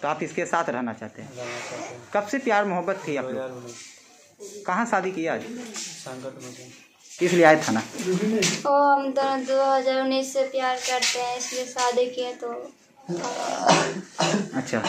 तो आप इसके साथ रहना चाहते हैं? रहना चाहते हैं। कब से प्यार मोहब्बत थी आप लोग? 2019। कहाँ शादी किया आज? संकट में। किस लिए आए थाना? हम दोनों 2019 से प्यार करते हैं, इसलिए शादी किए। तो अच्छा,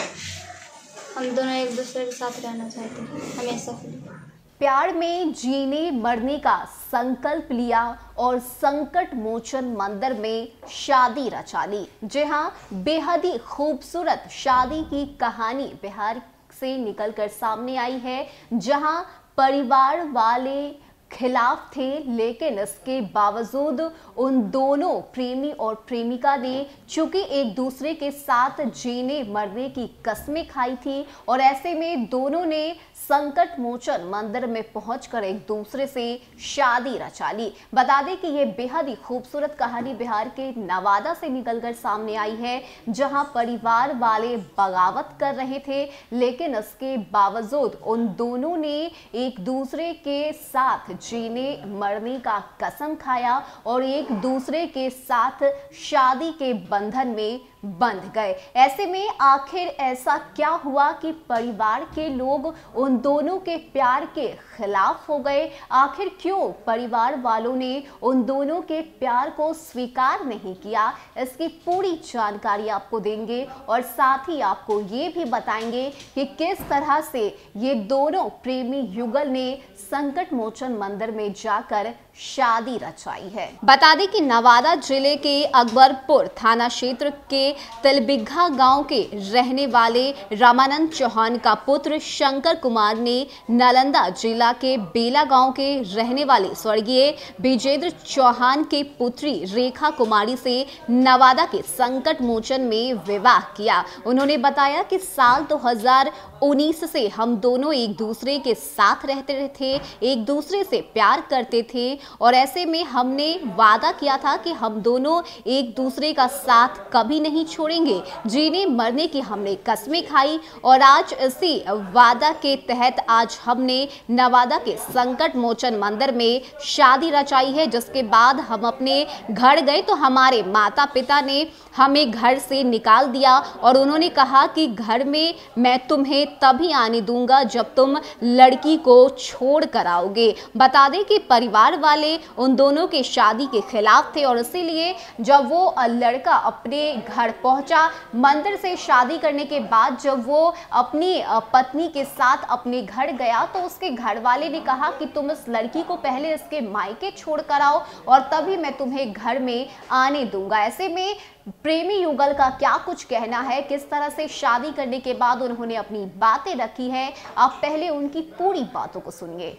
हम दोनों एक दूसरे के साथ रहना चाहते हैं हमेशा के लिए। प्यार में जीने मरने का संकल्प लिया और संकट मोचन मंदिर में शादी रचा ली। जी हाँ, बेहद ही खूबसूरत शादी की कहानी बिहार से निकलकर सामने आई है, जहां परिवार वाले खिलाफ थे, लेकिन इसके बावजूद उन दोनों प्रेमी और प्रेमिका ने चूंकि एक दूसरे के साथ जीने मरने की कस्में खाई थी और ऐसे में दोनों ने संकट मोचन मंदिर में पहुंचकर एक दूसरे से शादी रचा ली। बता दें कि ये बेहद ही खूबसूरत कहानी बिहार के नवादा से निकलकर सामने आई है, जहां परिवार वाले बगावत कर रहे थे, लेकिन इसके बावजूद उन दोनों ने एक दूसरे के साथ जीने मरने का कसम खाया और एक दूसरे के साथ शादी के बंधन में बंध गए। ऐसे में आखिर ऐसा क्या हुआ कि परिवार के लोग उन दोनों के प्यार के खिलाफ हो गए? आखिर क्यों परिवार वालों ने उन दोनों के प्यार को स्वीकार नहीं किया? इसकी पूरी जानकारी आपको देंगे और साथ ही आपको ये भी बताएंगे कि किस तरह से ये दोनों प्रेमी युगल ने संकट मोचन मंदिर में जाकर शादी रचाई है। बता दें कि नवादा जिले के अकबरपुर थाना क्षेत्र के तिलबिघा गांव के रहने वाले रामानंद चौहान का पुत्र शंकर कुमार ने नालंदा जिला के बेला गांव के रहने वाले स्वर्गीय विजेंद्र चौहान के पुत्री रेखा कुमारी से नवादा के संकट मोचन में विवाह किया। उन्होंने बताया कि साल 2019 से हम दोनों एक दूसरे के साथ रहते थे, एक दूसरे से प्यार करते थे और ऐसे में हमने वादा किया था कि हम दोनों एक दूसरे का साथ कभी नहीं छोड़ेंगे। जीने मरने की हमने कस्में खाई और आज इसी वादा के तहत आज हमने नवादा के संकट मोचन मंदिर में शादी रचाई है। जिसके बाद हम अपने घर गए तो हमारे माता पिता ने हमें घर से निकाल दिया और उन्होंने कहा कि घर में मैं तुम्हें तभी आने दूंगा जब तुम लड़की को छोड़ कर आओगे। बता दें कि परिवार वाले उन दोनों के शादी के खिलाफ थे और इसीलिए जब वो लड़का अपने घर पहुंचा, मंदिर से शादी करने के बाद जब वो अपनी पत्नी के साथ अपने घर गया तो उसके घर वाले ने कहा कि तुम इस लड़की को पहले इसके मायके छोड़ कर आओ और तभी मैं तुम्हें घर में आने दूंगा। ऐसे में प्रेमी युगल का क्या कुछ कहना है, किस तरह से शादी करने के बाद उन्होंने अपनी बातें रखी है, आप पहले उनकी पूरी बातों को सुनिए।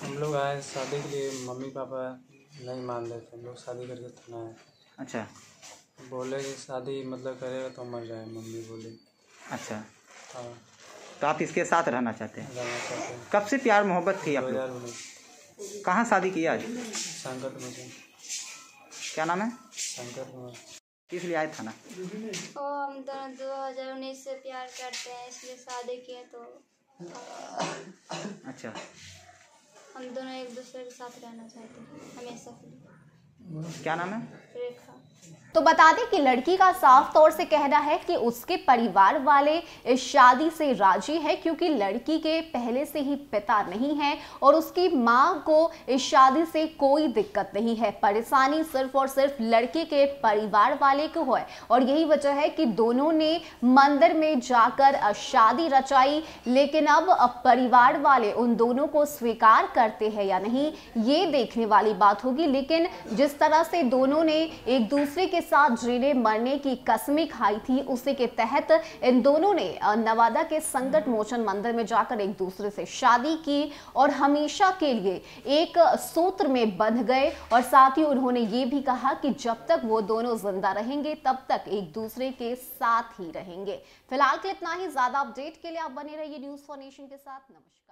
हम लोग आए शादी के लिए, मम्मी पापा नहीं मान रहे थे, हम लोग शादी करके थाना आए। अच्छा, बोले कि शादी मतलब करेगा तो मर जाए, मम्मी बोली। अच्छा, हाँ, तो आप इसके साथ रहना चाहते हैं? रहना चाहते हैं। कब से प्यार मोहब्बत थी आप लोग? 2019। कहाँ शादी किया आज? संकट में। क्या नाम है? संकट में। किस लिए आए थाना? हम दोनों 2019 से प्यार करते हैं, इसलिए शादी किए। तो अच्छा, हम दोनों एक दूसरे के साथ रहना चाहते हैं हमेशा के लिए। क्या नाम है? रेखा। तो बता दें कि लड़की का साफ तौर से कहना है कि उसके परिवार वाले इस शादी से राजी है क्योंकि लड़की के पहले से ही पिता नहीं है और उसकी मां को इस शादी से कोई दिक्कत नहीं है। परेशानी सिर्फ और सिर्फ लड़के के परिवार वाले को है और यही वजह है कि दोनों ने मंदिर में जाकर शादी रचाई। लेकिन अब परिवार वाले उन दोनों को स्वीकार करते हैं या नहीं, ये देखने वाली बात होगी। लेकिन जिस तरह से दोनों ने एक दूसरे के साथ जीने मरने की कस्में खाई थी, उसी के तहत इन दोनों ने नवादा के संकट मोचन मंदिर में जाकर एक दूसरे से शादी की और हमेशा के लिए एक सूत्र में बंध गए और साथ ही उन्होंने ये भी कहा कि जब तक वो दोनों जिंदा रहेंगे तब तक एक दूसरे के साथ ही रहेंगे। फिलहाल के लिए इतना ही। ज्यादा अपडेट के लिए आप बने रहिए न्यूज़ फॉर नेशन के साथ। नमस्कार।